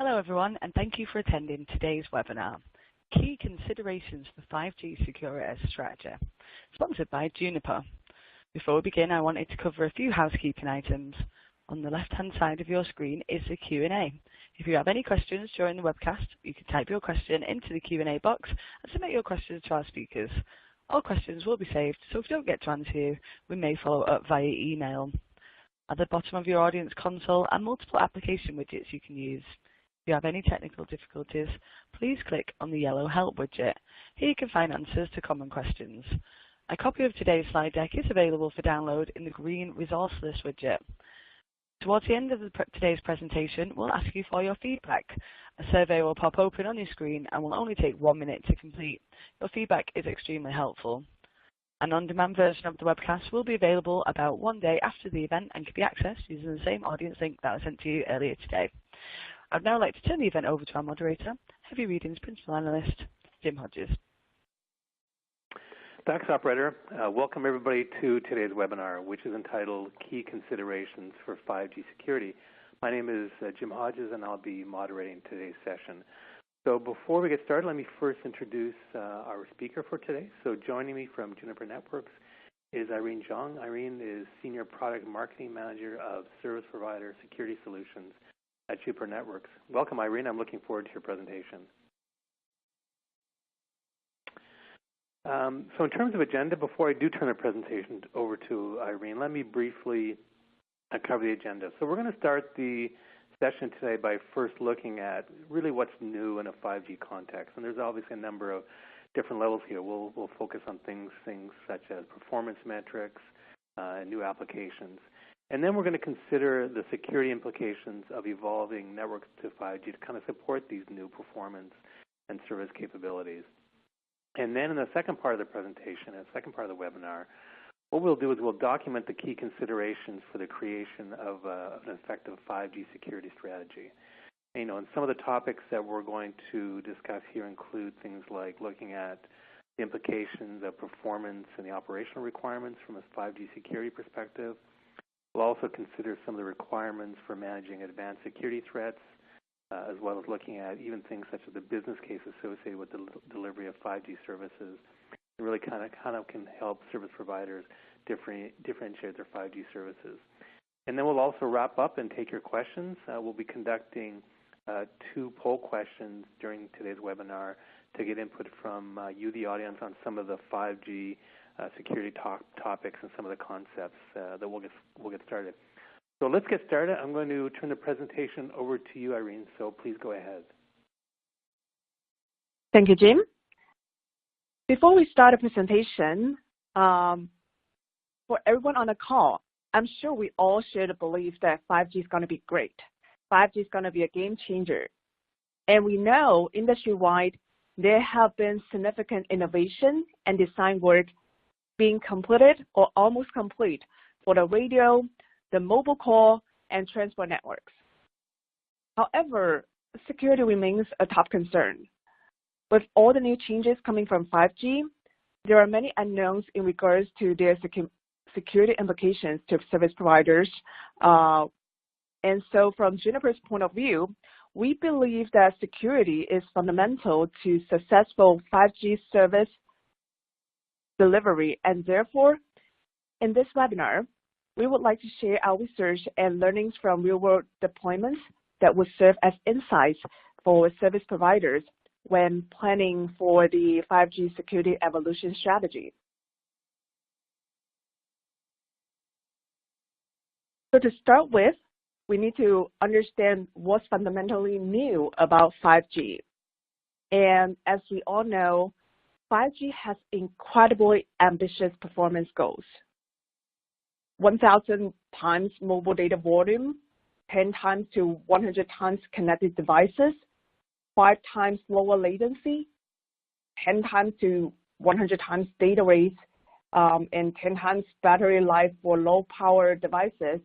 Hello everyone, and thank you for attending today's webinar, Key Considerations for 5G Security Strategy, sponsored by Juniper. Before we begin, I wanted to cover a few housekeeping items. On the left-hand side of your screen is the Q&A. If you have any questions during the webcast, you can type your question into the Q&A box and submit your questions to our speakers. All questions will be saved, so if we don't get to answer you, we may follow up via email. At the bottom of your audience console are multiple application widgets you can use. If you have any technical difficulties, please click on the yellow Help widget. Here you can find answers to common questions. A copy of today's slide deck is available for download in the green Resource List widget. Towards the end of today's presentation, we'll ask you for your feedback. A survey will pop open on your screen and will only take 1 minute to complete. Your feedback is extremely helpful. An on-demand version of the webcast will be available about 1 day after the event and can be accessed using the same audience link that was sent to you earlier today. I'd now like to turn the event over to our moderator, Heavy Reading's Principal Analyst, Jim Hodges. Thanks, operator. Welcome everybody to today's webinar, which is entitled Key Considerations for 5G Security. My name is Jim Hodges, and I'll be moderating today's session. So before we get started, let me first introduce our speaker for today. So joining me from Juniper Networks is Irene Zhang. Irene is Senior Product Marketing Manager of Service Provider Security Solutions at Juniper Networks. Welcome, Irene. I'm looking forward to your presentation. So in terms of agenda, before I do turn the presentation over to Irene, let me briefly cover the agenda. So we're going to start the session today by first looking at really what's new in a 5G context. And there's obviously a number of different levels here. We'll focus on things such as performance metrics, new applications. And then we're going to consider the security implications of evolving networks to 5G to kind of support these new performance and service capabilities. And then in the second part of the presentation, and the second part of the webinar, what we'll do is we'll document the key considerations for the creation of an effective 5G security strategy. And, and some of the topics that we're going to discuss here include things like looking at the implications of performance and the operational requirements from a 5G security perspective. We'll also consider some of the requirements for managing advanced security threats, as well as looking at even things such as the business case associated with the delivery of 5G services. It really kind of can help service providers differentiate their 5G services. And then we'll also wrap up and take your questions. We'll be conducting 2 poll questions during today's webinar to get input from you, the audience, on some of the 5G security topics and some of the concepts that we'll get started. So let's get started. I'm going to turn the presentation over to you, Irene, so please go ahead. Thank you, Jim. Before we start the presentation, for everyone on the call, I'm sure we all share the belief that 5G is going to be great. 5G is going to be a game changer. And we know industry-wide, there have been significant innovation and design work being completed or almost complete for the radio, the mobile call, and transport networks. However, security remains a top concern. With all the new changes coming from 5G, there are many unknowns in regards to their security implications to service providers. And so from Juniper's point of view, we believe that security is fundamental to successful 5G service delivery. And therefore, in this webinar, we would like to share our research and learnings from real-world deployments that would serve as insights for service providers when planning for the 5G security evolution strategy. So to start with, we need to understand what's fundamentally new about 5G. And as we all know, 5G has incredibly ambitious performance goals. 1,000 times mobile data volume, 10 times to 100 times connected devices, 5 times lower latency, 10 times to 100 times data rates, and 10 times battery life for low power devices.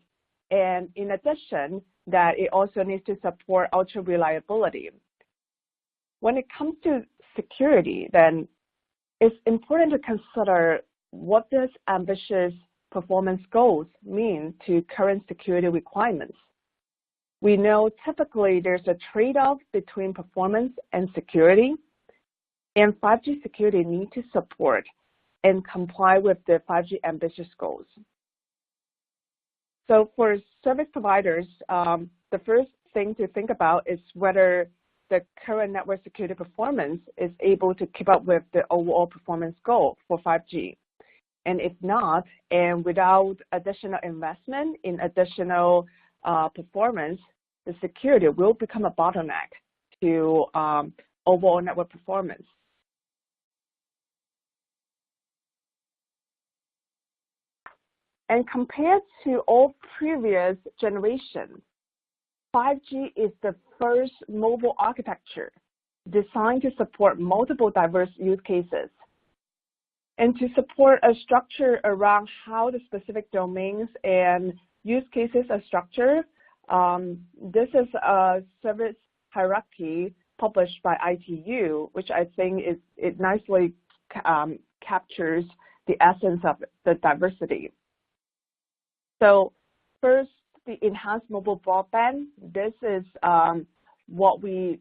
And in addition, that it also needs to support ultra reliability. When it comes to security, then it's important to consider what this ambitious performance goals mean to current security requirements. we know typically there's a trade-off between performance and security, and 5G security needs to support and comply with the 5G ambitious goals. So for service providers, the first thing to think about is whether the current network security performance is able to keep up with the overall performance goal for 5G. And if not, and without additional investment in additional performance, the security will become a bottleneck to overall network performance. And compared to all previous generations, 5G is the first mobile architecture designed to support multiple diverse use cases. And to support a structure around how the specific domains and use cases are structured, this is a service hierarchy published by ITU, which I think it nicely captures the essence of the diversity. So first, the enhanced mobile broadband. This is what we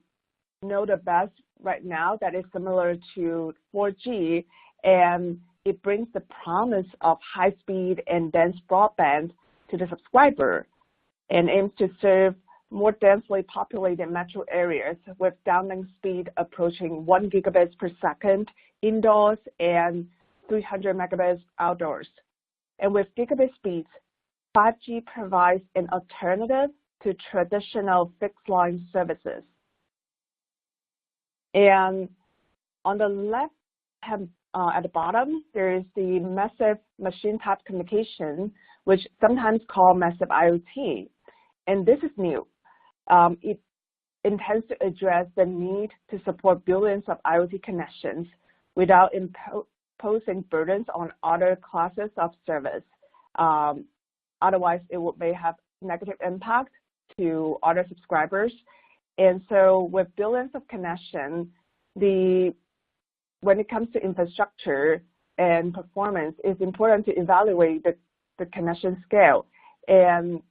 know the best right now that is similar to 4G, and it brings the promise of high speed and dense broadband to the subscriber and aims to serve more densely populated metro areas with downlink speed approaching 1 gigabits per second indoors and 300 megabits outdoors. And with gigabit speeds, 5G provides an alternative to traditional fixed line services. And on the left hand, at the bottom, there is the massive machine type communication, which sometimes called massive IoT. And this is new. It intends to address the need to support billions of IoT connections without imposing burdens on other classes of service. Otherwise, it may have negative impact to other subscribers. And so with billions of connections, when it comes to infrastructure and performance, it's important to evaluate the connection scale. And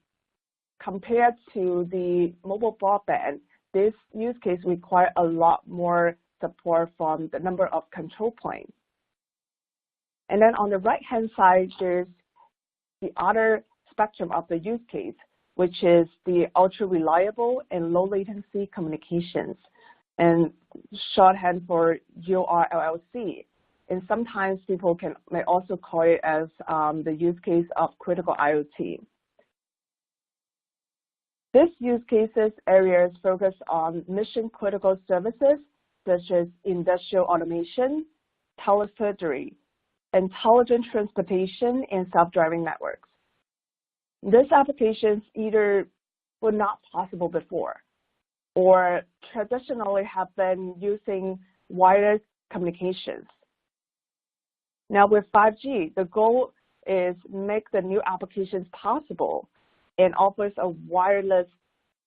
compared to the mobile broadband, this use case requires a lot more support from the number of control points. And then on the right-hand side, there's the other spectrum of the use case, which is the ultra-reliable and low-latency communications, and shorthand for URLLC. And sometimes people may also call it as the use case of critical IoT. This use cases areas focus on mission-critical services such as industrial automation, telesurgery, intelligent transportation, and self-driving networks. These applications either were not possible before or traditionally have been using wireless communications. Now with 5G, the goal is make the new applications possible and offers a wireless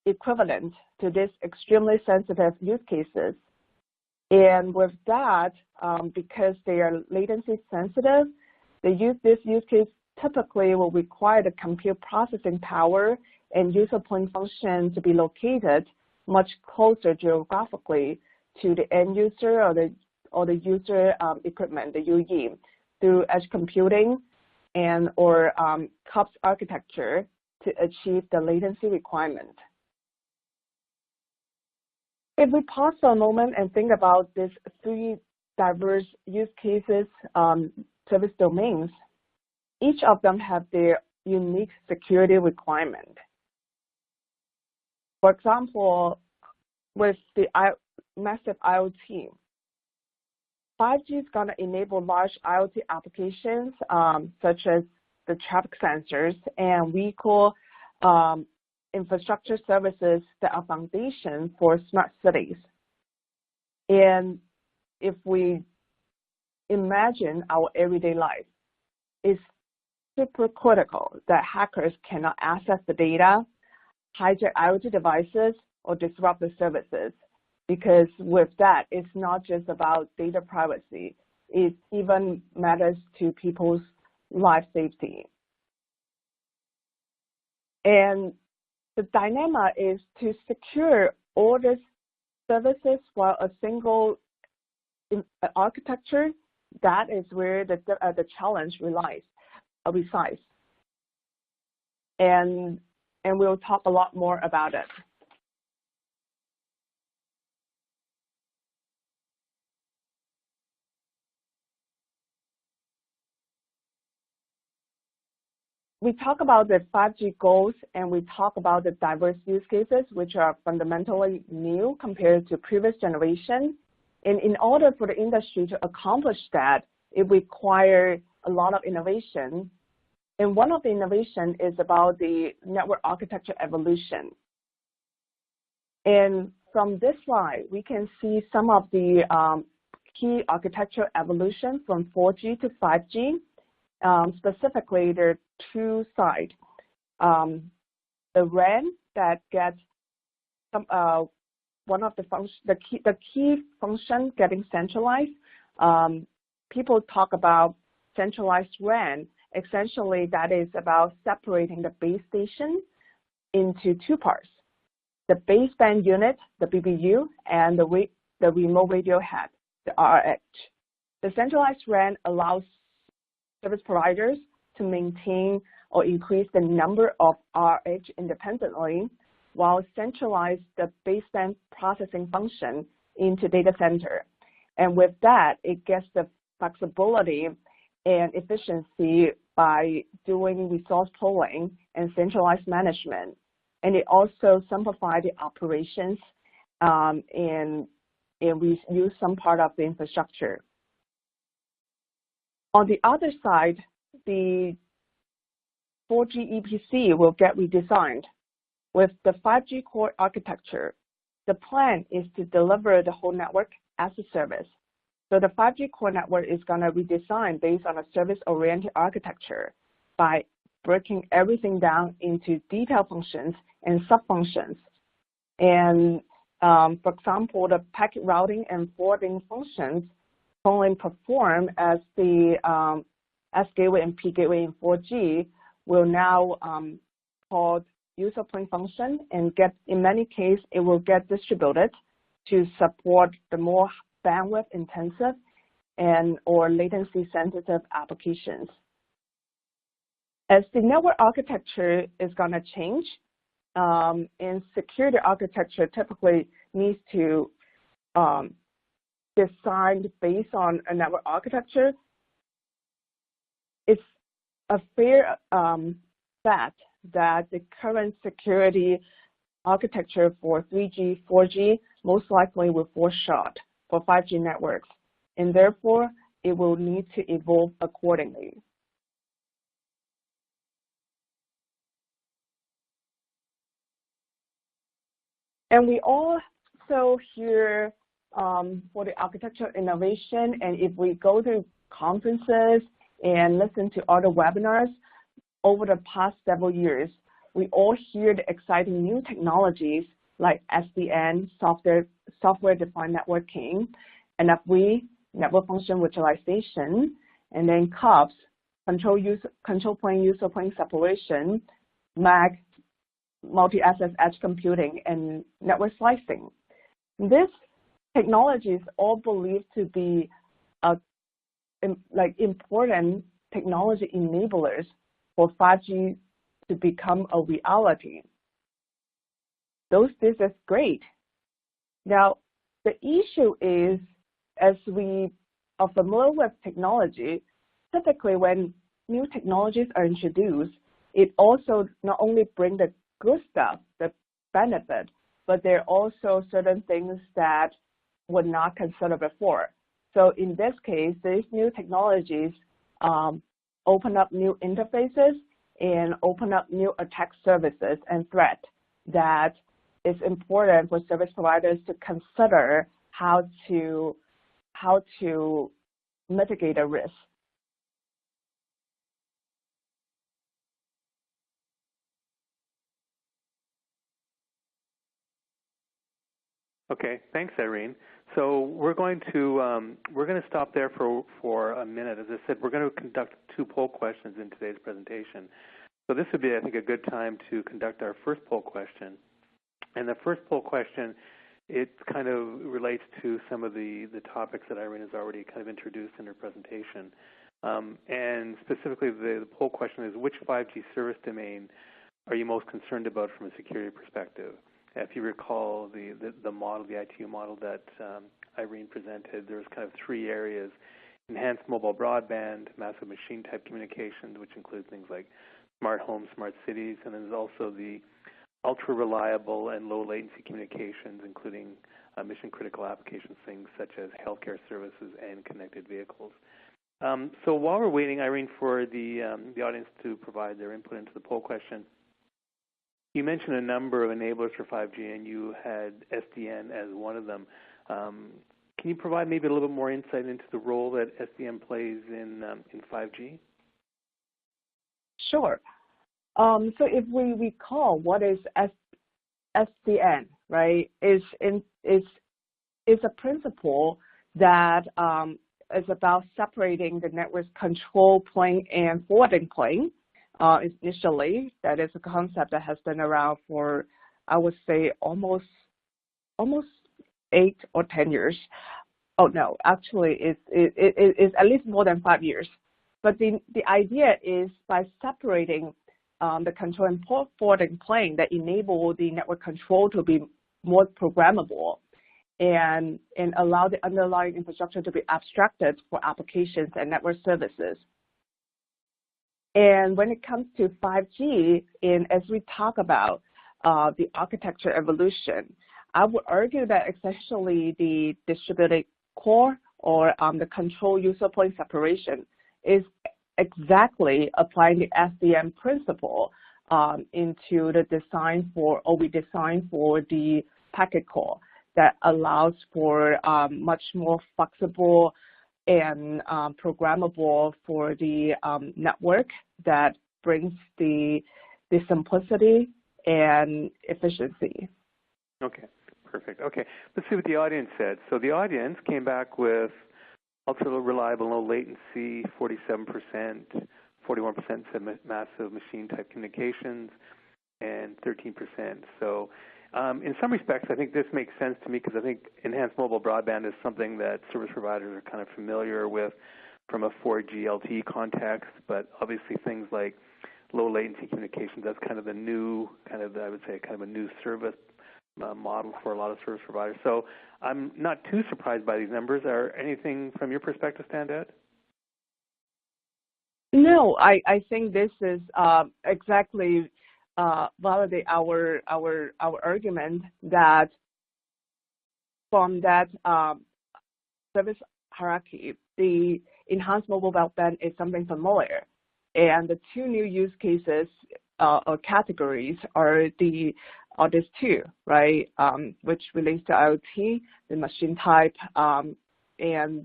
equivalent to these extremely sensitive use cases. And with that, because they are latency sensitive, this use case typically will require the compute processing power and user point function to be located much closer geographically to the end user or the user equipment, the UE, through edge computing and or COPS architecture to achieve the latency requirement. If we pause for a moment and think about these three diverse use cases, service domains, each of them have their unique security requirement. For example, with the massive IoT, 5G is going to enable large IoT applications such as the traffic sensors and vehicle infrastructure services that are foundation for smart cities. And if we imagine our everyday life, it's super critical that hackers cannot access the data, hijack IoT devices, or disrupt the services. Because with that, it's not just about data privacy. It even matters to people's life safety. And the dilemma is to secure all the services while a single architecture. That is where the challenge resides. And we'll talk a lot more about it. We talk about the 5G goals, and we talk about the diverse use cases, which are fundamentally new compared to previous generation. And in order for the industry to accomplish that, it requires a lot of innovation. And one of the innovation is about the network architecture evolution. And from this slide, we can see some of the key architecture evolution from 4G to 5G. Specifically, there are two sides. The RAN that gets some, one of the key function getting centralized. People talk about centralized RAN. Essentially, that is about separating the base station into two parts: the baseband unit, the BBU, and the remote radio head, the RH. The centralized RAN allows service providers to maintain or increase the number of RH independently, while centralize the baseband processing function into data center. And with that, it gets the flexibility and efficiency by doing resource pooling and centralized management. And it also simplifies the operations and we use some part of the infrastructure. On the other side, the 4G EPC will get redesigned. With the 5G core architecture, the plan is to deliver the whole network as a service. So the 5G core network is going to redesign based on a service-oriented architecture by breaking everything down into detailed functions and sub-functions. And for example, the packet routing and forwarding functions only perform as the S gateway and P gateway in 4G will now called user plane function, and in many cases it will get distributed to support the more bandwidth intensive and or latency sensitive applications. As the network architecture is going to change, and security architecture typically needs to designed based on a network architecture, it's a fair fact that the current security architecture for 3G, 4G most likely will fall short for 5G networks, and therefore it will need to evolve accordingly. And we also hear for the architectural innovation, and if we go to conferences and listen to other webinars over the past several years, we all hear the exciting new technologies like SDN, software-defined networking, NFV, network function virtualization, and then CUPS, control plane, user plane separation, MEC, multi-access edge computing, and network slicing. These technologies all believed to be important technology enablers for 5G to become a reality. This is great. Now, the issue is, as we are familiar with technology, typically when new technologies are introduced, it also not only brings the good stuff, the benefit, but there are also certain things that were not considered before. So in this case, these new technologies open up new interfaces and open up new attack services and threats that is important for service providers to consider how to mitigate a risk. Okay, thanks, Irene. So we're going to stop there for a minute. As I said, we're going to conduct 2 poll questions in today's presentation. So this would be, I think, a good time to conduct our first poll question. And the first poll question, it kind of relates to some of the topics that Irene has already kind of introduced in her presentation. And specifically, the poll question is, which 5G service domain are you most concerned about from a security perspective? If you recall the model, the ITU model that Irene presented, there's kind of three areas: enhanced mobile broadband, massive machine type communications, which includes things like smart homes, smart cities, and then there's also the ultra reliable and low latency communications, including mission critical applications, things such as healthcare services and connected vehicles. So while we're waiting, Irene, for the audience to provide their input into the poll question, you mentioned a number of enablers for 5G, and you had SDN as one of them. Can you provide maybe a little bit more insight into the role that SDN plays in 5G? Sure. So if we recall what is SDN, right, is a principle that is about separating the network control plane and forwarding plane. Initially, that is a concept that has been around for, I would say, almost 8 or 10 years. Oh no, actually, it's at least more than 5 years. But the idea is by separating the control and forwarding plane that enable the network control to be more programmable and allow the underlying infrastructure to be abstracted for applications and network services. And when it comes to 5G, and as we talk about the architecture evolution, I would argue that essentially the distributed core or the control user point separation is exactly applying the SDN principle into the design for, or we design for the packet core that allows for much more flexible and programmable for the network that brings the simplicity and efficiency. Okay, perfect. Okay, let's see what the audience said. So the audience came back with ultra reliable, low latency, 47%, 41% said massive machine type communications, and 13%. So in some respects, I think this makes sense to me because I think enhanced mobile broadband is something that service providers are kind of familiar with from a 4G LTE context, but obviously things like low latency communications, that's kind of the new, I would say, kind of a new service model for a lot of service providers. So I'm not too surprised by these numbers. Are anything from your perspective stand out? No, I think this is exactly validate our argument that from that service hierarchy, the enhanced mobile broadband is something familiar, and the two new use cases or categories are these two, right? Which relates to IoT, the machine type, and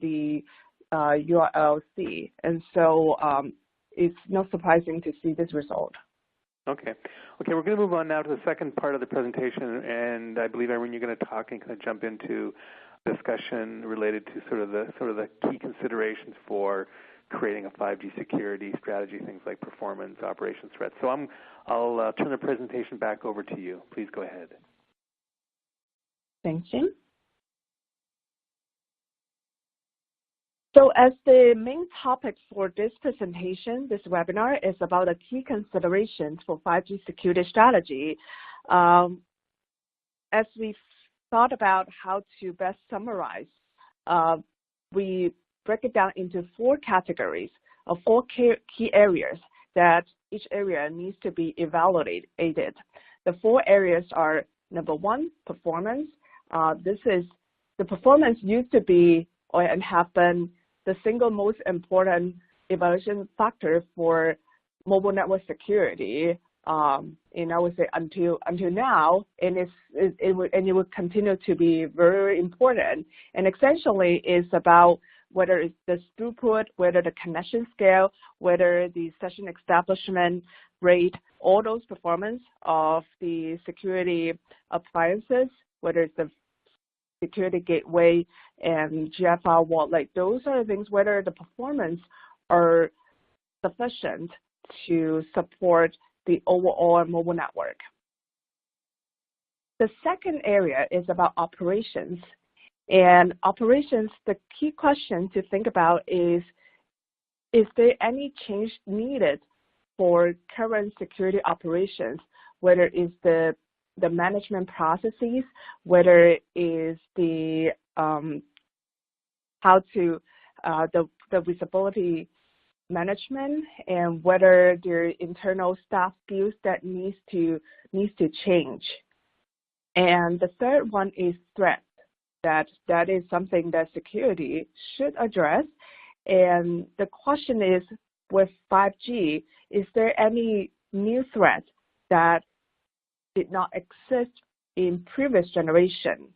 the URLC, and so it's not surprising to see this result. Okay, we're going to move on now to the second part of the presentation, and I believe, Irene, you're going to talk and kind of jump into discussion related to sort of the key considerations for creating a 5G security strategy, things like performance, operations threats. So I'll turn the presentation back over to you. Please go ahead. Thank you. So as the main topic for this presentation, this webinar is about the key considerations for 5G security strategy. As we thought about how to best summarize, we break it down into 4 categories of 4 key areas that each area needs to be evaluated. The 4 areas are, number 1, performance. This is the performance used to be and have been the single most important evaluation factor for mobile network security, and I would say until now, and it will continue to be very important. And essentially, it's about whether it's the throughput, whether the connection scale, whether the session establishment rate, all those performance of the security appliances, whether it's the security gateway and GFR wall, like those are the things, whether the performance are sufficient to support the overall mobile network. The second area is about operations. And operations, the key question to think about is there any change needed for current security operations, whether it's the management processes, whether it is the the visibility management, and whether there are internal staff skills that needs to change. And the third one is threat. That is something that security should address. And the question is, with 5G, is there any new threat that did not exist in previous generation?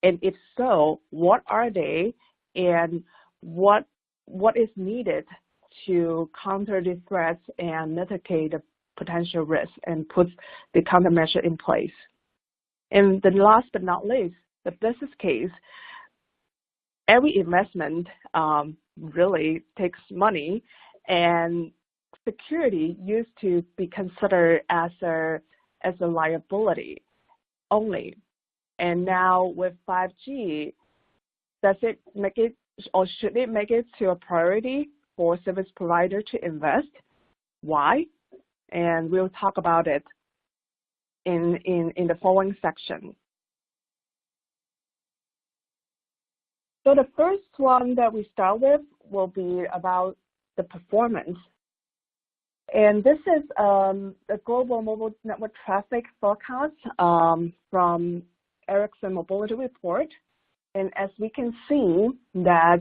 And if so, what are they, and what is needed to counter the threats and mitigate the potential risk and put the countermeasure in place? And the last but not least, the business case. Every investment really takes money, and security used to be considered as a liability only. And now with 5G, does it make it, or should it make it to a priority for service provider to invest? Why? And we'll talk about it in the following section. So the first one that we start with will be about the performance. And this is the global mobile network traffic forecast from Ericsson Mobility Report. And as we can see that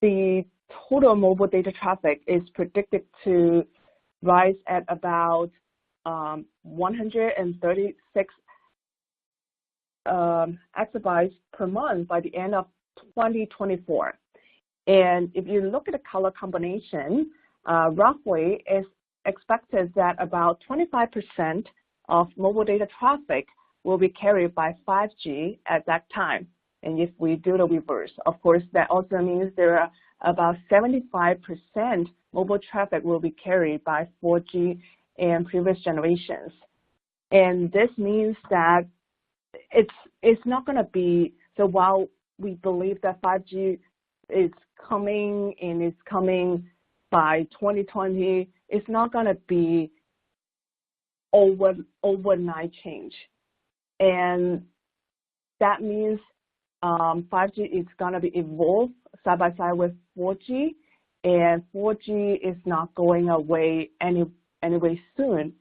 the total mobile data traffic is predicted to rise at about 136 exabytes per month by the end of 2024. And if you look at the color combination, roughly it's expected that about 25% of mobile data traffic will be carried by 5G at that time. And if we do the reverse, of course, that also means there are about 75% mobile traffic will be carried by 4G and previous generations. And this means that it's not going to be, so while we believe that 5G is coming and it's coming by 2020, it's not going to be overnight change. And that means 5G is going to be evolved side by side with 4G, and 4G is not going away anyway soon.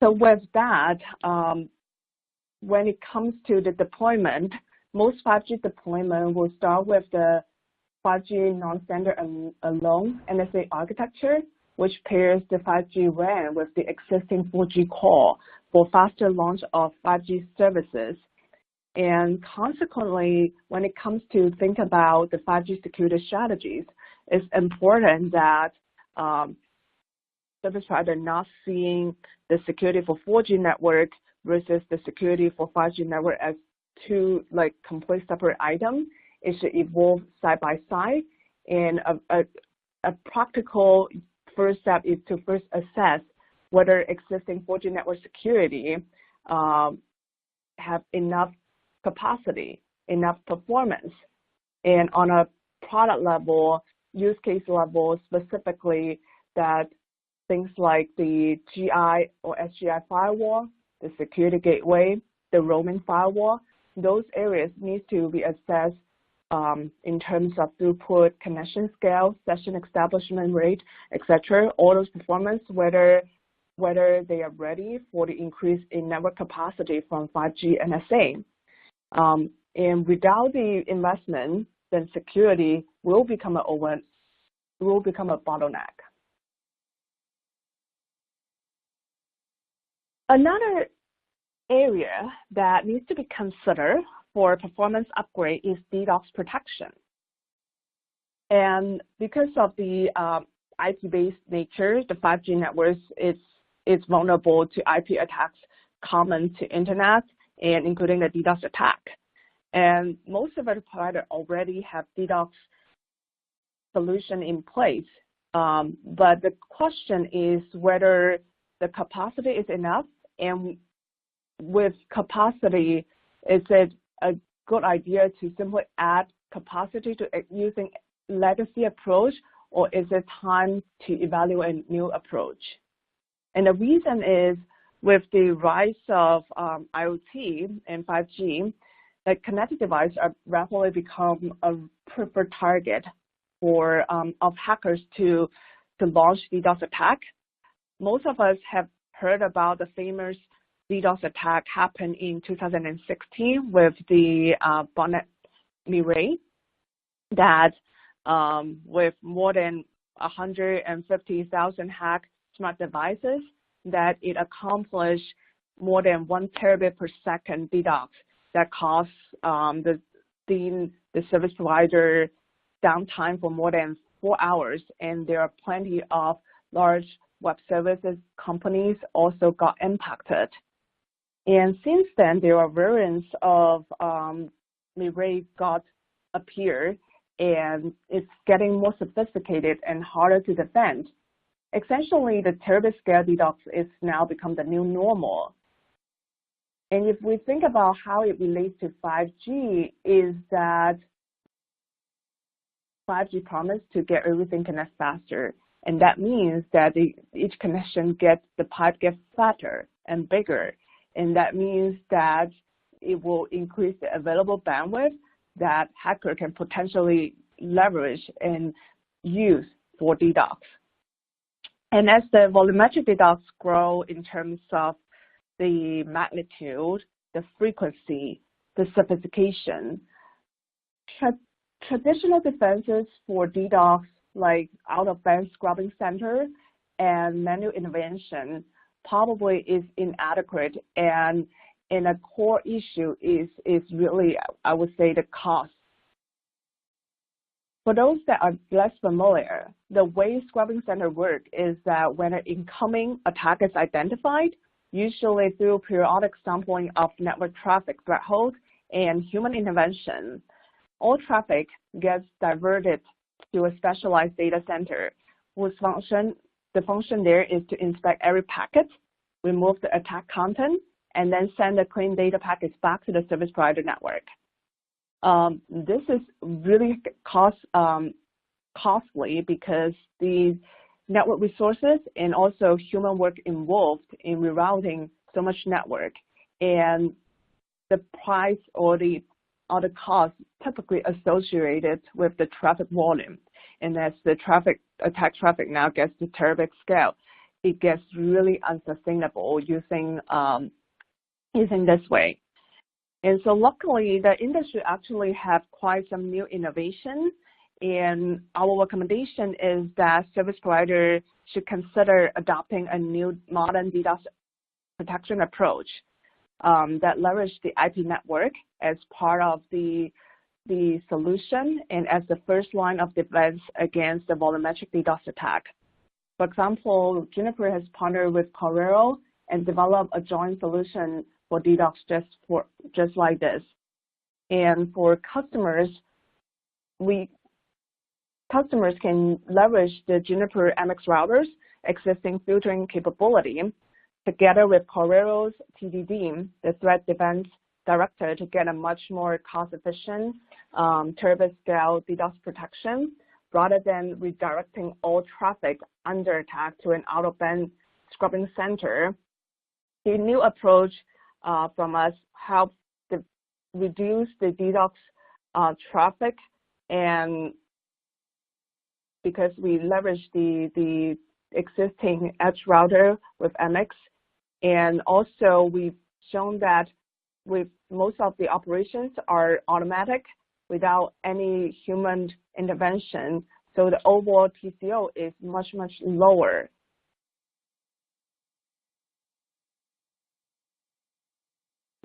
So with that, when it comes to the deployment, most 5G deployment will start with the 5G non-standard alone NSA architecture, which pairs the 5G WAN with the existing 4G core for faster launch of 5G services. And consequently, when it comes to think about the 5G security strategies, it's important that service provider not seeing the security for 4G network versus the security for 5G network as two complete separate items. It should evolve side by side. And a practical first step is to first assess whether existing 4G network security have enough capacity, enough performance. And on a product level, use case level specifically, that things like the GI or SGI firewall, the security gateway, the roaming firewall, those areas need to be assessed in terms of throughput, connection scale, session establishment rate, etc. All those performance, whether they are ready for the increase in network capacity from 5G NSA. And without the investment, then security will become a bottleneck. Another area that needs to be considered for performance upgrade is DDoS protection. And because of the IP-based nature, the 5G networks is vulnerable to IP attacks common to internet, and including the DDoS attack. And most of our providers already have DDoS solution in place. But the question is whether the capacity is enough, and with capacity, is it a good idea to simply add capacity to using legacy approach, or is it time to evaluate a new approach? And the reason is with the rise of IoT and 5G, the connected devices are rapidly become a preferred target for of hackers to launch DDoS attack. Most of us have heard about the famous DDoS attack happened in 2016 with the Botnet MEC that with more than 150,000 hacked smart devices, that it accomplished more than 1 terabit per second DDoS that costs the service provider downtime for more than 4 hours. And there are plenty of large web services companies also got impacted. And since then, there are variants of MEC got appear, and it's getting more sophisticated and harder to defend. Essentially, the Terabit-Scale DDoS is now become the new normal. And if we think about how it relates to 5G, is that 5G promised to get everything connected faster. And that means that each connection the pipe gets fatter and bigger. And that means that it will increase the available bandwidth that hacker can potentially leverage and use for DDoS. And as the volumetric DDoS grow in terms of the magnitude, the frequency, the sophistication, traditional defenses for DDoS like out-of-band scrubbing center and manual intervention probably is inadequate, and a core issue is really, I would say, the cost. For those that are less familiar, the way scrubbing center work is that when an incoming attack is identified, usually through periodic sampling of network traffic threshold and human intervention, all traffic gets diverted to a specialized data center whose the function there is to inspect every packet, remove the attack content, and then send the clean data packets back to the service provider network. This is really costly because the network resources and also human work involved in rerouting so much network, and the price or the cost typically associated with the traffic volume. And as the attack traffic now gets to Terabit-Scale, it gets really unsustainable using this way. And so luckily, the industry actually have quite some new innovation, and our recommendation is that service provider should consider adopting a new modern DDoS protection approach that leverage the IP network as part of the solution and as the first line of defense against the volumetric DDoS attack. For example, Juniper has partnered with Correro and developed a joint solution for DDoS just like this. And for customers, customers can leverage the Juniper MX routers existing filtering capability together with Correro's TDD, the Threat Defense Director, to get a much more cost-efficient Terabit-Scale DDoS protection rather than redirecting all traffic under attack to an out-of-band scrubbing center. The new approach from us helps reduce the DDoS traffic, and because we leverage the existing edge router with MX, and also we've shown that with most of the operations are automatic without any human intervention, so the overall TCO is much, much lower.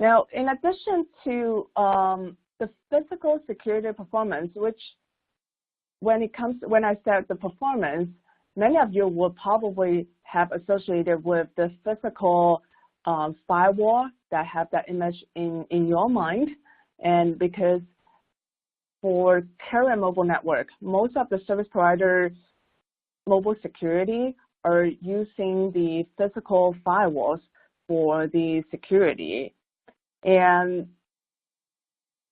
Now, in addition to the physical security performance, which when I said the performance, many of you will probably have associated with the physical firewall that have that image in your mind. And because for carrier mobile network, most of the service providers mobile security are using the physical firewalls for the security. And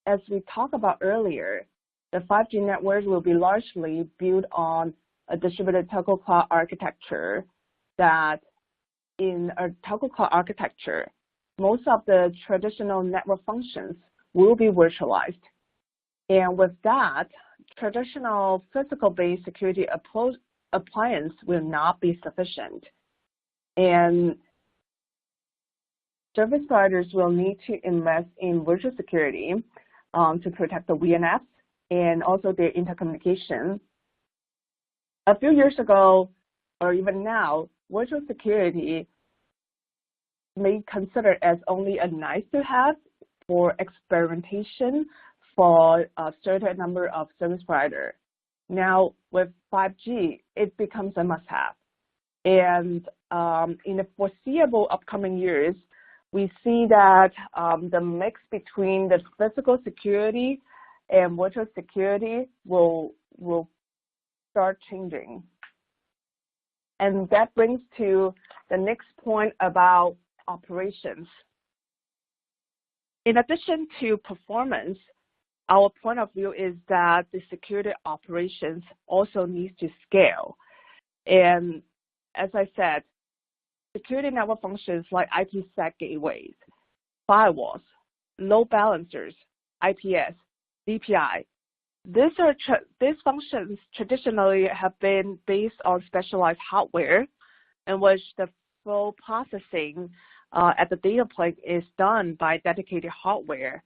as we talked about earlier, the 5G network will be largely built on a distributed telco cloud architecture that in a telco cloud architecture, most of the traditional network functions will be virtualized. And with that, traditional physical-based security appliance will not be sufficient. And service providers will need to invest in virtual security to protect the VNFs and also their intercommunication. A few years ago, or even now, virtual security may be considered as only a nice to have for experimentation for a certain number of service providers. Now with 5G, it becomes a must-have. And in the foreseeable upcoming years, we see that the mix between the physical security and virtual security will start changing. And that brings to the next point about operations. In addition to performance, our point of view is that the security operations also needs to scale. And as I said, security network functions like IPsec gateways, firewalls, load balancers, IPS, DPI, these functions traditionally have been based on specialized hardware in which the full processing at the data plane is done by dedicated hardware.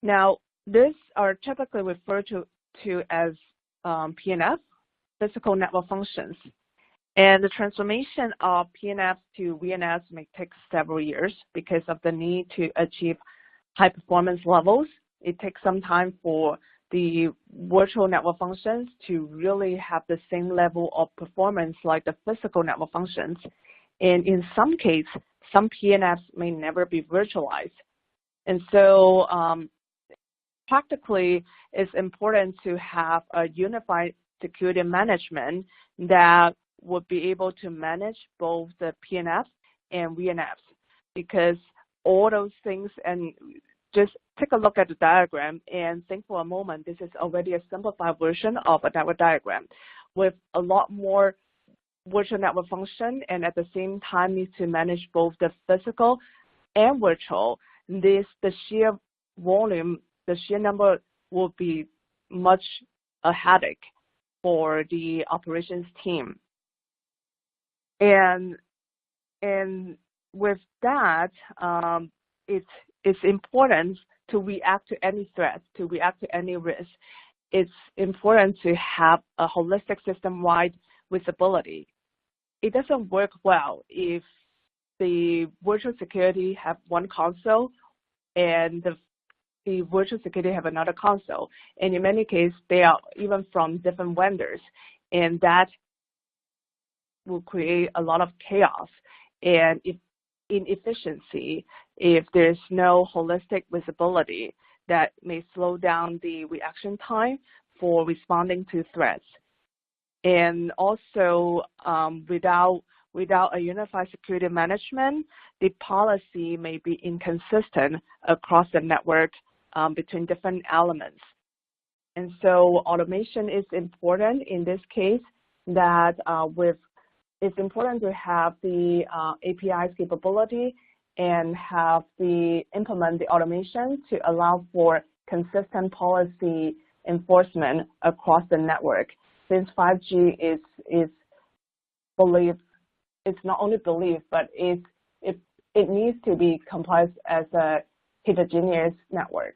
Now, these are typically referred to as PNF, physical network functions. And the transformation of PNFs to VNFs may take several years because of the need to achieve high performance levels. It takes some time for the virtual network functions to really have the same level of performance like the physical network functions. And in some cases, some PNFs may never be virtualized. And so practically, it's important to have a unified security management that would be able to manage both the PNFs and VNFs, because all those things, and just take a look at the diagram and think for a moment, this is already a simplified version of a network diagram with a lot more virtual network function, and at the same time needs to manage both the physical and virtual. The sheer volume, the sheer number will be much a headache for the operations team. And with that, it's important to react to any threat, to react to any risk. It's important to have a holistic system-wide visibility. It doesn't work well if the virtual security have one console and the virtual security have another console. And in many cases, they are even from different vendors. And that will create a lot of chaos and inefficiency if there's no holistic visibility that may slow down the reaction time for responding to threats. And also, without a unified security management, the policy may be inconsistent across the network between different elements. And so automation is important in this case, that it's important to have the API's capability and implement the automation to allow for consistent policy enforcement across the network. Since 5G is believed, it's not only believed, but it needs to be compliant as a heterogeneous network.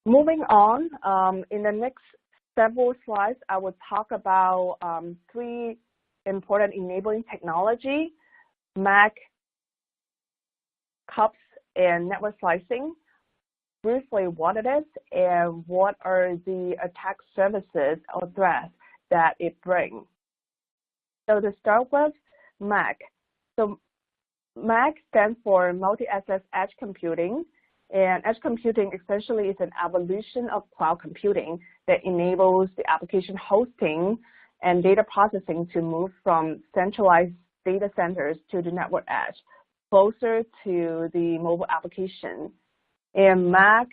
Moving on, in the next several slides, I will talk about 3 important enabling technology: MEC, CUPS, and network slicing. Briefly, what it is and what are the attack services or threats that it brings. So to start with, MEC. So MEC stands for Multi-Access Edge Computing, And edge computing essentially is an evolution of cloud computing that enables the application hosting and data processing to move from centralized data centers to the network edge, closer to the mobile application. And MEC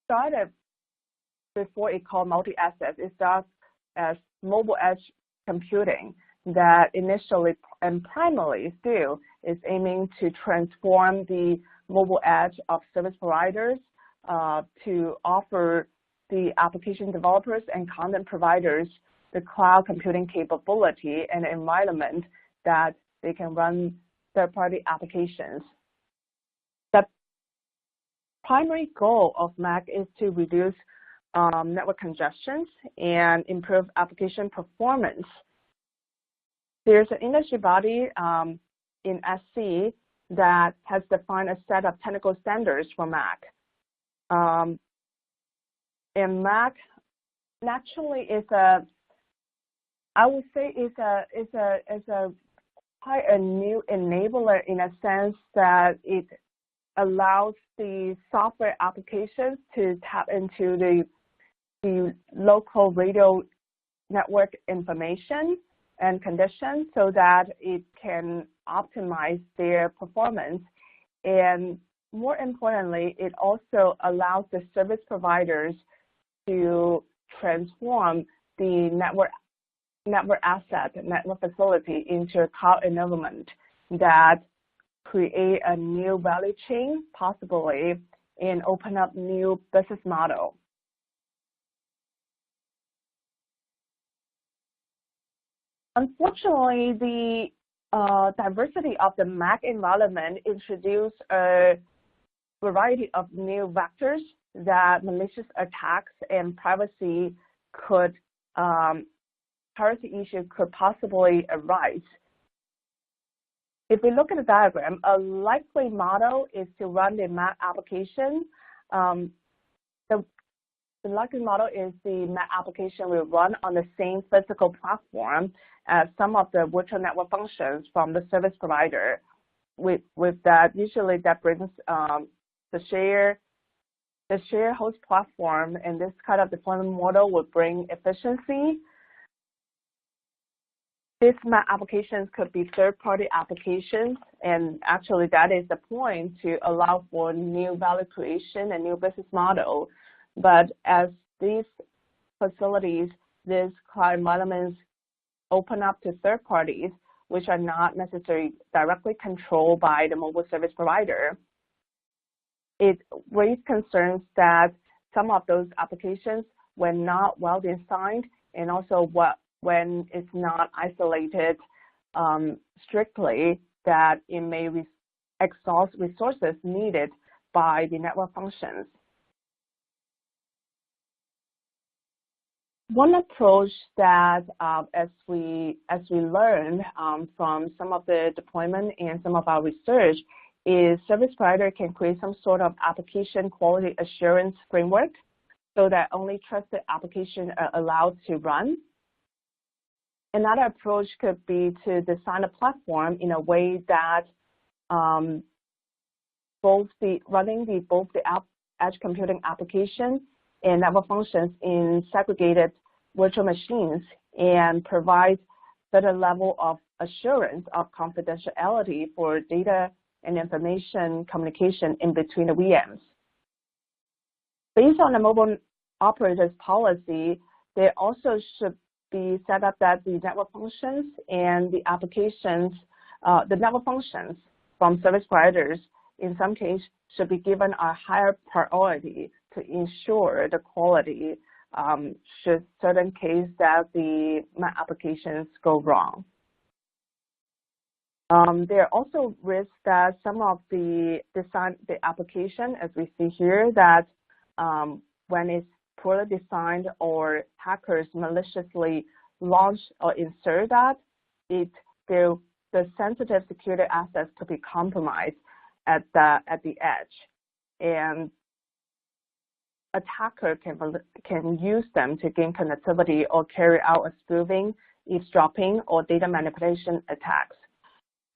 started before it called multi-asset. It started as mobile edge computing that initially and primarily still is aiming to transform the mobile edge of service providers to offer the application developers and content providers the cloud computing capability and environment that they can run third-party applications. The primary goal of MEC is to reduce network congestions and improve application performance. There's an industry body in SC that has defined a set of technical standards for MEC. And MEC naturally is I would say is a quite a new enabler in a sense that it allows the software applications to tap into the local radio network information and conditions so that it can optimize their performance. And more importantly, it also allows the service providers to transform the network asset, network facility into a cloud environment that create a new value chain, possibly, and open up new business model. Unfortunately, the diversity of the MEC environment introduced a variety of new vectors that malicious attacks and privacy issues could possibly arise. If we look at the diagram, a likely model is to run the MEC application. The likely model is the MEC application will run on the same physical platform as some of the virtual network functions from the service provider. With that, usually that brings the share host platform, and this kind of deployment model would bring efficiency. These MEC applications could be third-party applications, and actually that is the point, to allow for new value creation and new business model. But as these facilities, these cloud environments open up to third parties, which are not necessarily directly controlled by the mobile service provider, it raises concerns that some of those applications were not well designed, and also when it's not isolated strictly, that it may exhaust resources needed by the network functions. One approach that, as we learned from some of the deployment and some of our research, is service provider can create some sort of application quality assurance framework so that only trusted applications are allowed to run. Another approach could be to design a platform in a way that both the edge computing application and network functions in segregated virtual machines, and provide certain level of assurance of confidentiality for data and information communication in between the VMs. Based on the mobile operator's policy, there also should be set up that the network functions and the applications, the network functions from service providers, in some cases, should be given a higher priority to ensure the quality should certain case that the MEC applications go wrong. There are also risks that some of the application, as we see here, that when it's poorly designed or hackers maliciously launch or insert that, the sensitive security assets could be compromised at the edge, and attacker can use them to gain connectivity or carry out a spoofing, eavesdropping, or data manipulation attacks.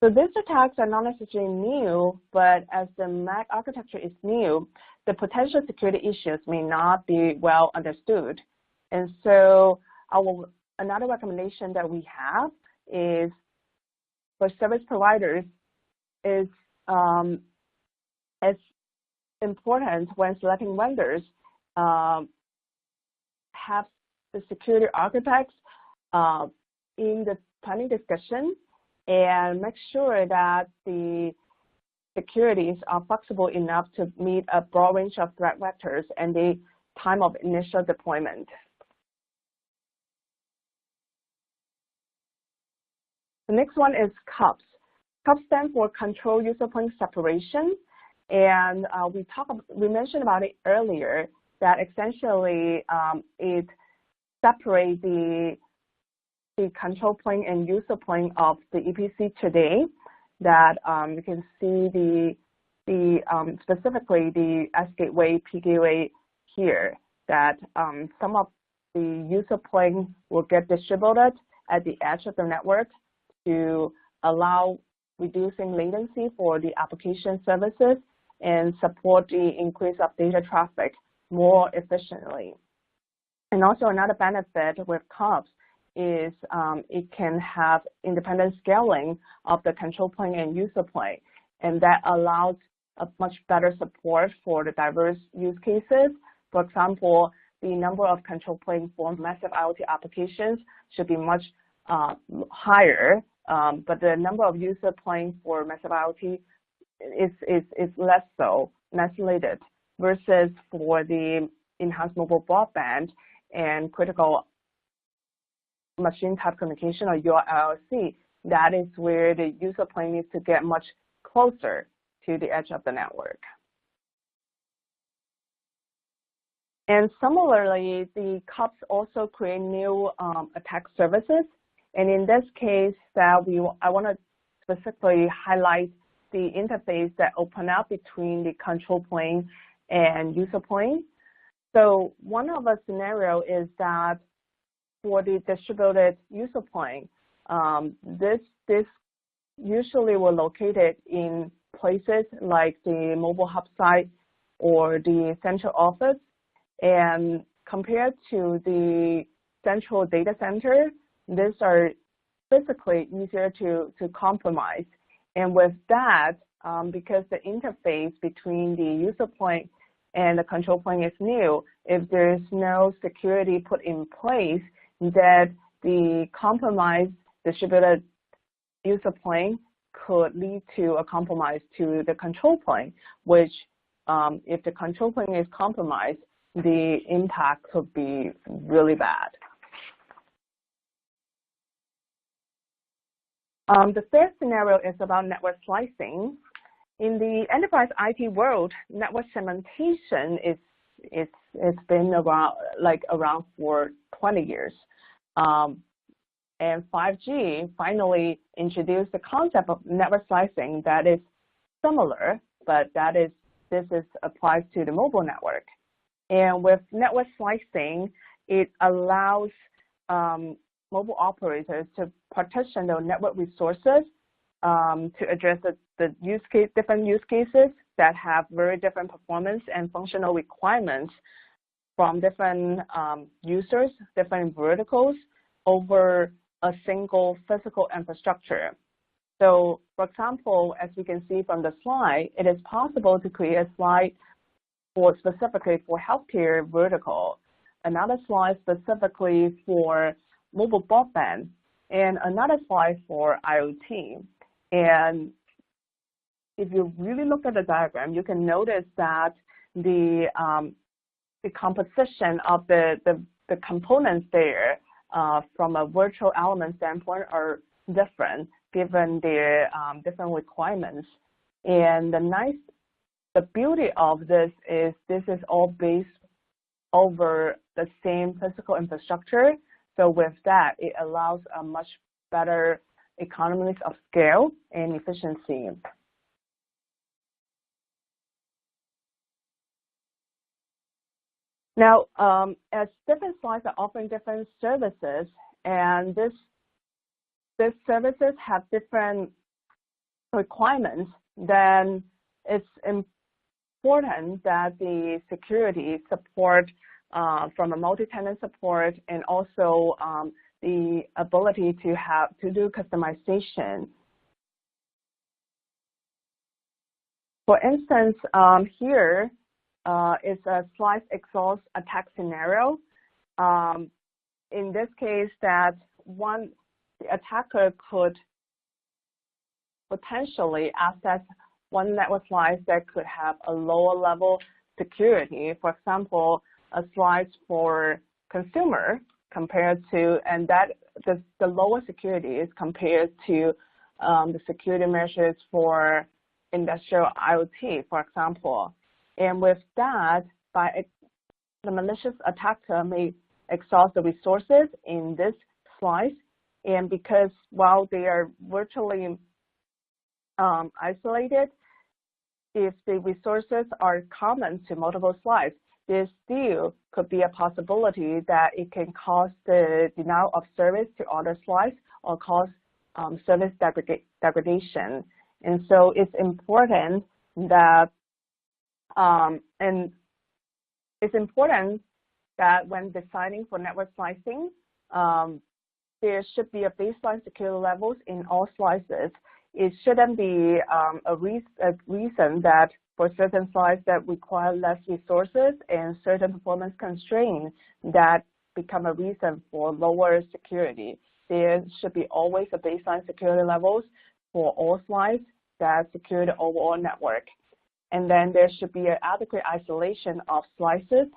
So these attacks are not necessarily new, but as the MEC architecture is new, the potential security issues may not be well understood. And so another recommendation that we have is for service providers is it's important when selecting vendors, have the security architects in the planning discussion and make sure that the securities are flexible enough to meet a broad range of threat vectors and the time of initial deployment. The next one is CUPS. CUPS stands for Control User Point Separation, and we mentioned about it earlier that essentially it separates the control plane and user plane of the EPC today. That you can see specifically the S gateway, P gateway here. That some of the user plane will get distributed at the edge of the network to allow reducing latency for the application services and support the increase of data traffic more efficiently. And also another benefit with CUPS is it can have independent scaling of the control plane and user plane, and that allows a much better support for the diverse use cases. For example, the number of control planes for massive IoT applications should be much higher, but the number of user planes for massive IoT is less so, isolated, versus for the enhanced mobile broadband and critical machine type communication, or URLC, that is where the user plane needs to get much closer to the edge of the network. And similarly, the CUPS also create new attack services. And in this case, I want to specifically highlight the interface that open up between the control plane and user plane. So one of the scenario is that for the distributed user plane, this usually will located in places like the mobile hub site or the central office, and compared to the central data center, these are physically easier to compromise. And with that, because the interface between the user plane and the control plane is new, if there is no security put in place, that the compromised distributed user plane could lead to a compromise to the control plane, which if the control plane is compromised, the impact could be really bad. The third scenario is about network slicing. In the enterprise IT world, network segmentation it's been around for 20 years. And 5G finally introduced the concept of network slicing that is similar, but this applies to the mobile network. And with network slicing, it allows mobile operators to partition their network resources to address the different use cases that have very different performance and functional requirements from different users, different verticals over a single physical infrastructure. So, for example, as we can see from the slide, it is possible to create a slide specifically for healthcare vertical, another slide specifically for mobile broadband, and another slide for IoT. And if you really look at the diagram, you can notice that the composition of the components there from a virtual element standpoint are different given their different requirements. And the beauty of this is all based over the same physical infrastructure. So with that, it allows a much better economies of scale and efficiency. Now, as different slides are offering different services, and these services have different requirements, then it's important that the security support from a multi-tenant support and also the ability to do customization. For instance, here is a slice exhaust attack scenario. In this case, the attacker could potentially access one network slice that could have a lower level security. For example, a slice for consumer compared to, and that the lower security is compared to the security measures for industrial IoT, for example. And with that, the malicious attacker may exhaust the resources in this slice, and because while they are virtually isolated, if the resources are common to multiple slices, there still could be a possibility that it can cause the denial of service to other slices or cause service degradation. And so it's important that when designing for network slicing, there should be a baseline security levels in all slices. It shouldn't be a reason that for certain slices that require less resources and certain performance constraints that become a reason for lower security. There should be always a baseline security levels for all slices that secure the overall network. And then there should be an adequate isolation of slices.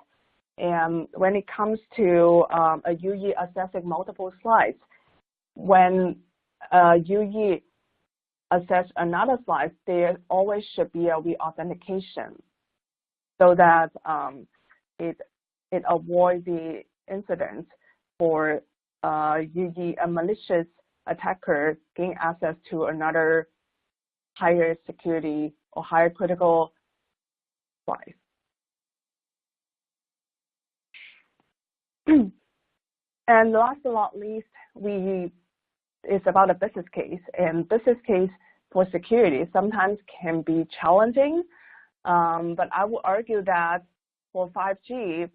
And when it comes to a UE assessing multiple slices, when UE assess another slice, there always should be a re-authentication so that it avoids the incidents for a malicious attacker gain access to another higher security or higher critical slice. And last but not least, it's about a business case. And business case for security sometimes can be challenging, but I would argue that for 5G,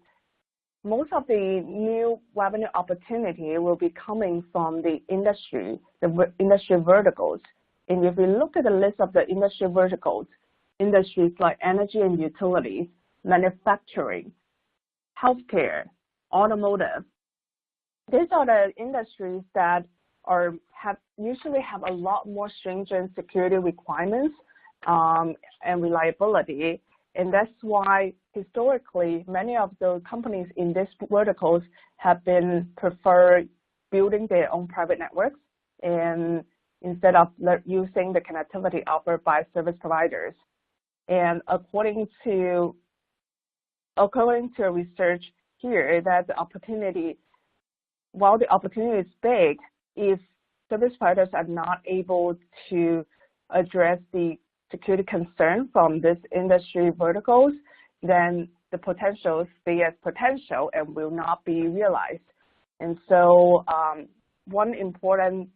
most of the new revenue opportunity will be coming from the industry verticals. And if we look at the list of the industry verticals, industries like energy and utilities, manufacturing, healthcare, automotive, these are the industries that usually have a lot more stringent security requirements and reliability. And that's why historically many of the companies in these verticals have been prefer building their own private networks and instead of using the connectivity offered by service providers. And according to research here, that the opportunity, while the opportunity is big, if service providers are not able to address the security concern from these industry verticals, then the potential stay as potential and will not be realized. And so one important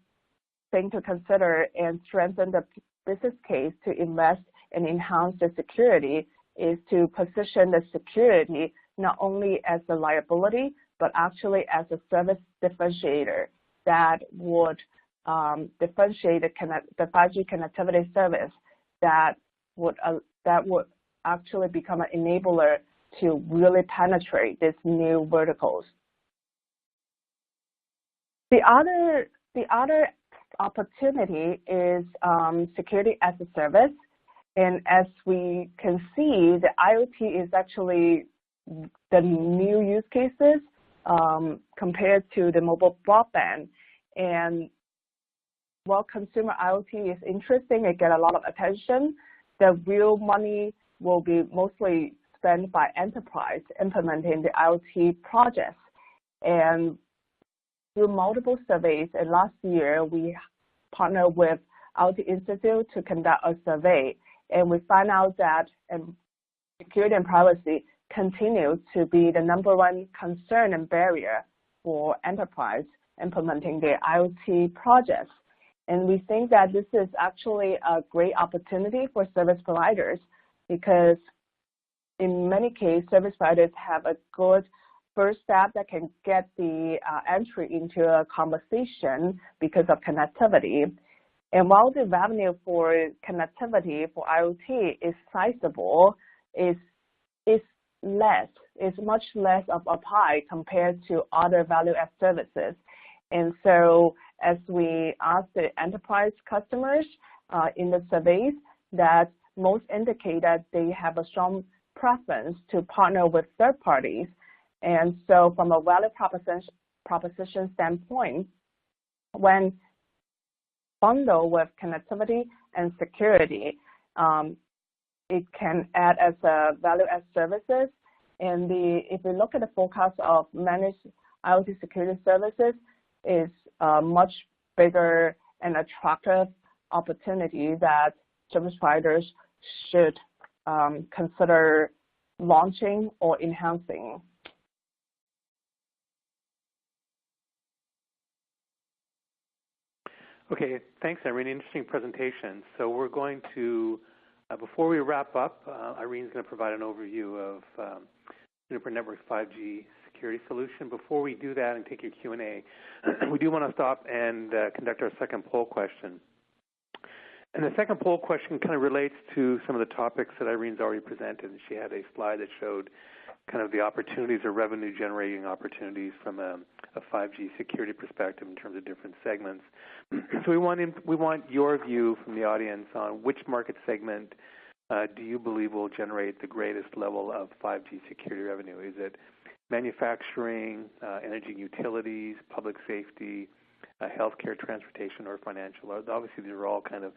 thing to consider and strengthen the business case to invest and enhance the security is to position the security not only as a liability, but actually as a service differentiator that would differentiate the 5G connectivity service that would actually become an enabler to really penetrate these new verticals. The other opportunity is security as a service. And as we can see, the IoT is actually the new use cases compared to the mobile broadband. And while consumer IoT is interesting, it gets a lot of attention, the real money will be mostly spent by enterprise implementing the IoT projects. And through multiple surveys, and last year we partnered with IoT Institute to conduct a survey, and we find out that security and privacy continue to be the #1 concern and barrier for enterprise implementing their IoT projects. And we think that this is actually a great opportunity for service providers because in many cases, service providers have a good first step that can get the entry into a conversation because of connectivity. And while the revenue for connectivity for IoT is sizable, it's much less of a pie compared to other value-add services. And so as we ask the enterprise customers in the surveys, that most indicate that they have a strong preference to partner with third parties. And so from a value proposition standpoint, when bundled with connectivity and security, it can add as a value-add services. And if we look at the forecast of managed IoT security services, is a much bigger and attractive opportunity that service providers should consider launching or enhancing. Okay, thanks, Irene. Interesting presentation. So we're going to, before we wrap up, Irene's going to provide an overview of Juniper Network's 5G security solution. Before we do that and take your Q&A, we do want to stop and conduct our second poll question. And the second poll question kind of relates to some of the topics that Irene's already presented. And she had a slide that showed kind of the opportunities or revenue-generating opportunities from a 5G security perspective in terms of different segments. So we want your view from the audience on which market segment do you believe will generate the greatest level of 5G security revenue? Is it manufacturing, energy and utilities, public safety, healthcare, transportation, or financial? Obviously, these are all kind of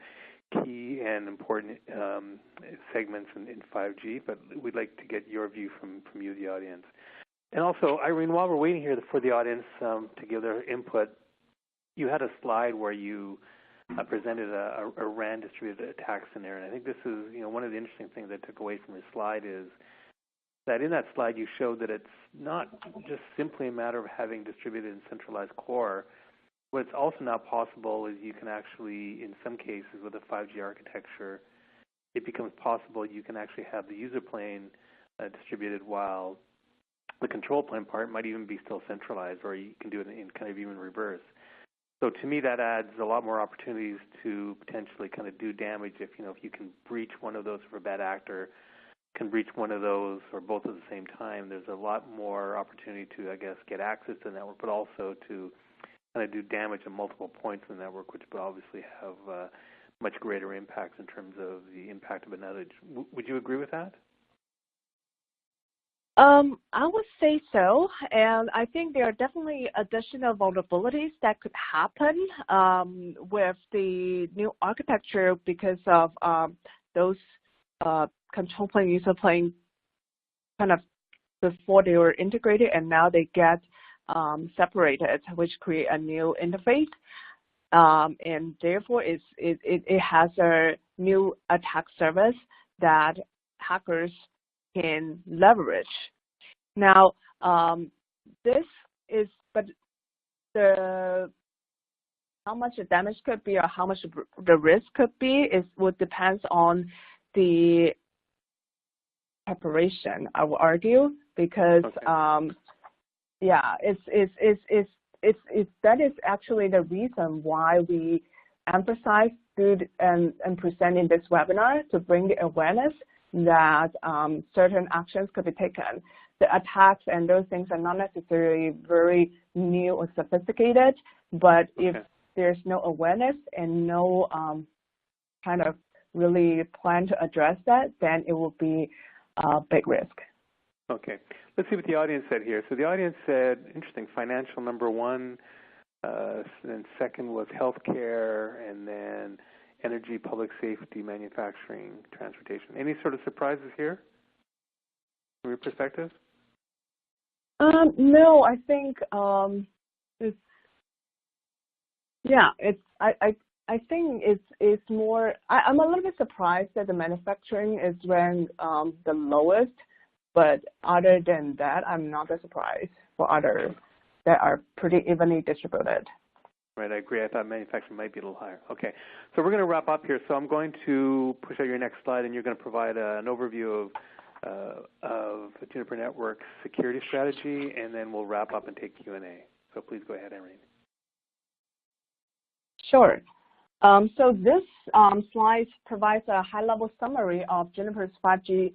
key and important segments in 5G, but we'd like to get your view from you, the audience. And also, Irene, while we're waiting here for the audience to give their input, you had a slide where you presented a RAN distributed attack scenario. And I think this is, one of the interesting things I took away from your slide is that in that slide you showed that it's not just simply a matter of having distributed and centralized core. What's also now possible is you can actually, in some cases with a 5G architecture, it becomes possible you can actually have the user plane distributed while the control plane part might even be still centralized, or you can do it in kind of even reverse. So to me, that adds a lot more opportunities to potentially kind of do damage if you can breach one of those, if a bad actor can breach one of those or both at the same time. There's a lot more opportunity to, I guess, get access to the network, but also to kind of do damage at multiple points in the network, which would obviously have much greater impacts in terms of the impact of an outage. Would you agree with that? I would say so, and I think there are definitely additional vulnerabilities that could happen with the new architecture because of those control plane, user plane kind of before they were integrated and now they get separated, which create a new interface, and therefore it has a new attack service that hackers can leverage. Now, this is, but how much the damage could be or how much the risk could be would depends on the preparation, I would argue, because okay. That is actually the reason why we emphasize and present in this webinar to bring the awareness that certain actions could be taken. The attacks and those things are not necessarily very new or sophisticated, but if there's no awareness and no kind of really plan to address that, then it will be a big risk. Okay. Let's see what the audience said here. So the audience said, interesting, financial number one, and second was healthcare, and then energy, public safety, manufacturing, transportation. Any sort of surprises here from your perspective? No, I think I think it's more. I'm a little bit surprised that the manufacturing is ranked the lowest, but other than that, I'm not that surprised for others that are pretty evenly distributed. Right, I agree. I thought manufacturing might be a little higher. Okay, so we're going to wrap up here. So I'm going to push out your next slide, and you're going to provide an overview of Juniper Network's security strategy, and then we'll wrap up and take Q&A. So please go ahead, Irene. Sure. So this slide provides a high-level summary of Juniper's 5G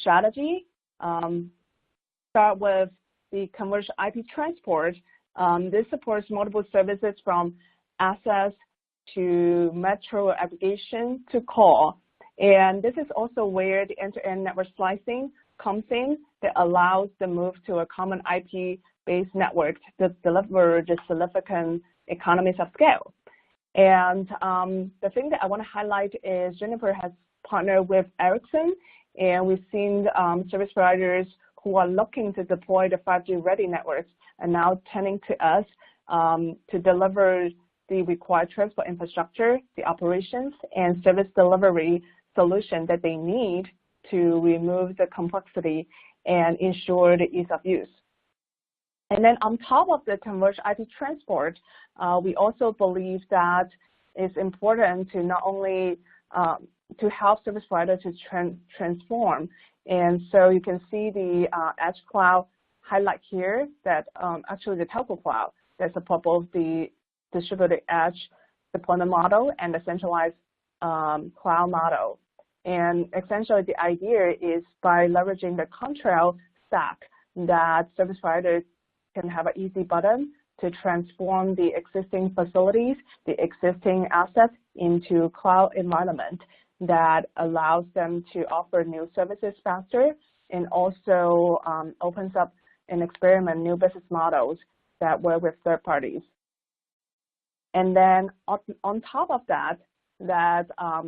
strategy. Start with the converged IP transport. This supports multiple services from access to metro aggregation to call. And this is also where the end-to-end network slicing comes in that allows the move to a common IP-based network to deliver the significant economies of scale. And the thing that I want to highlight is Juniper has partnered with Ericsson, and we've seen service providers who are looking to deploy the 5G-ready networks are now turning to us to deliver the required transport infrastructure, the operations, and service delivery solution that they need to remove the complexity and ensure the ease of use. And then on top of the converged IP transport, we also believe that it's important to not only to help service providers to transform. And so you can see the edge cloud highlight here that actually the telco cloud that support both the distributed edge deployment model and the centralized cloud model. And essentially the idea is by leveraging the Contrail stack that service providers can have an easy button to transform the existing facilities, the existing assets into cloud environment that allows them to offer new services faster and also opens up and experiment new business models that work with third parties. And then on top of that,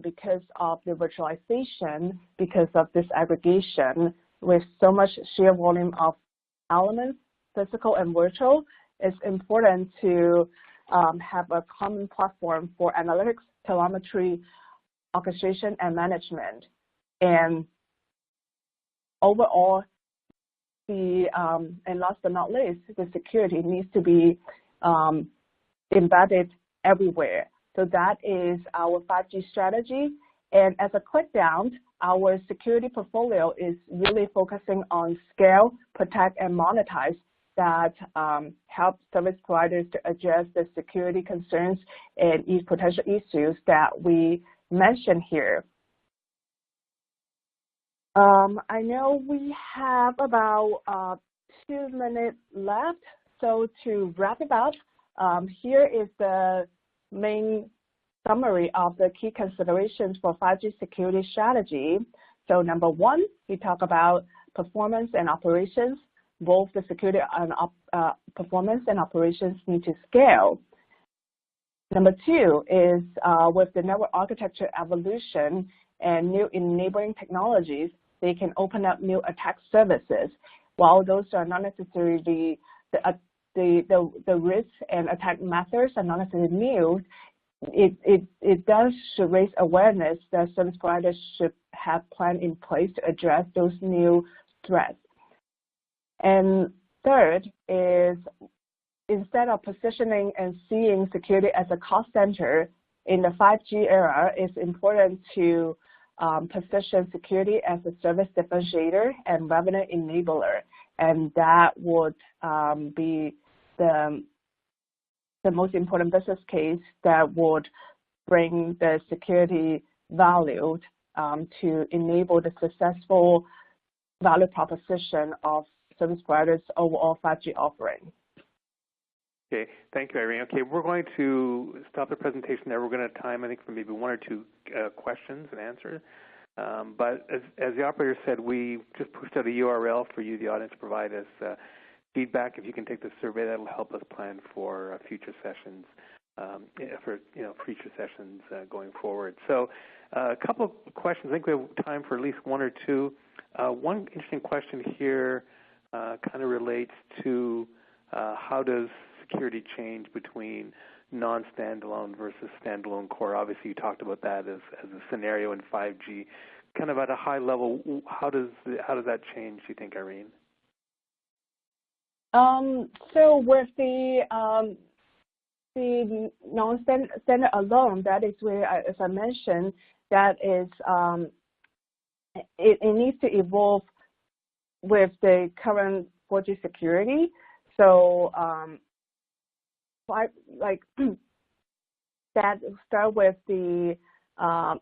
because of the virtualization, because of this aggregation, with so much sheer volume of elements, physical and virtual, it's important to have a common platform for analytics, telemetry, orchestration, and management. And overall, and last but not least, the security needs to be embedded everywhere. So that is our 5G strategy. And as a quick down, our security portfolio is really focusing on scale, protect, and monetize that help service providers to address the security concerns and potential issues that we mentioned here. I know we have about 2 minutes left. So to wrap it up, here is the main summary of the key considerations for 5G security strategy. So number one, we talk about performance and operations. Both the security and performance and operations need to scale. Number two is with the network architecture evolution and new enabling technologies, they can open up new attack services. While those are not necessarily the risks and attack methods are not necessarily new, it does raise awareness that service providers should have plans in place to address those new threats. And third is, instead of positioning and seeing security as a cost center in the 5G era, it's important to position security as a service differentiator and revenue enabler. And that would be the most important business case that would bring the security value to enable the successful value proposition of service providers' overall 5G offering. Okay, thank you, Irene. Okay, we're going to stop the presentation there. We're going to have time, I think, for maybe 1 or 2 questions and answers. But as the operator said, we just pushed out a URL for you, the audience, to provide us feedback. If you can take the survey, that'll help us plan for future sessions, future sessions going forward. So a couple of questions. I think we have time for at least 1 or 2. One interesting question here kind of relates to how does security change between non-standalone versus standalone core? Obviously, you talked about that as a scenario in 5G. Kind of at a high level, how does that change, do you think, Irene? So with the the non-standard alone, that is where, as I mentioned, that is it needs to evolve with the current 4G security. So like that start with the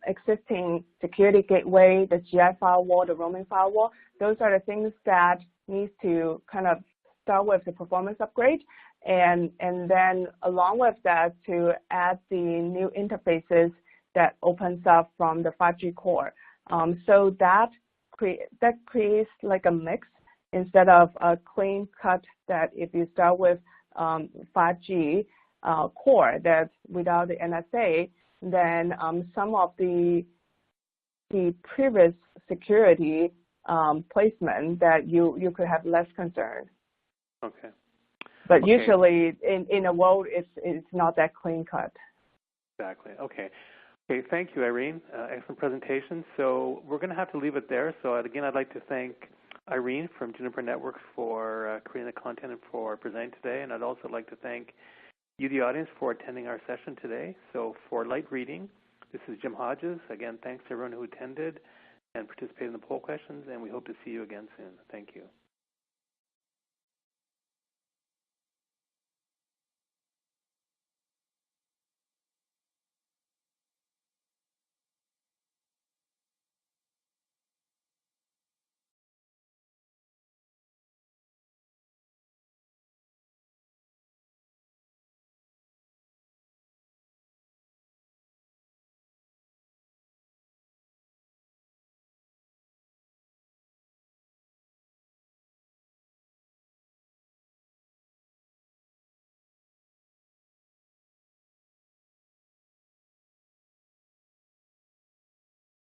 existing security gateway, the GI firewall, the roaming firewall. Those are the things that needs to kind of start with the performance upgrade, and then along with that to add the new interfaces that opens up from the 5G core. So that creates like a mix instead of a clean cut that if you start with 5G core that without the NSA, then some of the previous security placement that you could have less concern. Okay. But usually in a world it's not that clean cut. Exactly. Okay. Okay. Thank you, Irene. Excellent presentation. So we're going to have to leave it there. So again, I'd like to thank Irene from Juniper Networks for creating the content and for presenting today. And I'd also like to thank you, the audience, for attending our session today. So for light reading, this is Jim Hodges. Again, thanks to everyone who attended and participated in the poll questions, and we hope to see you again soon. Thank you.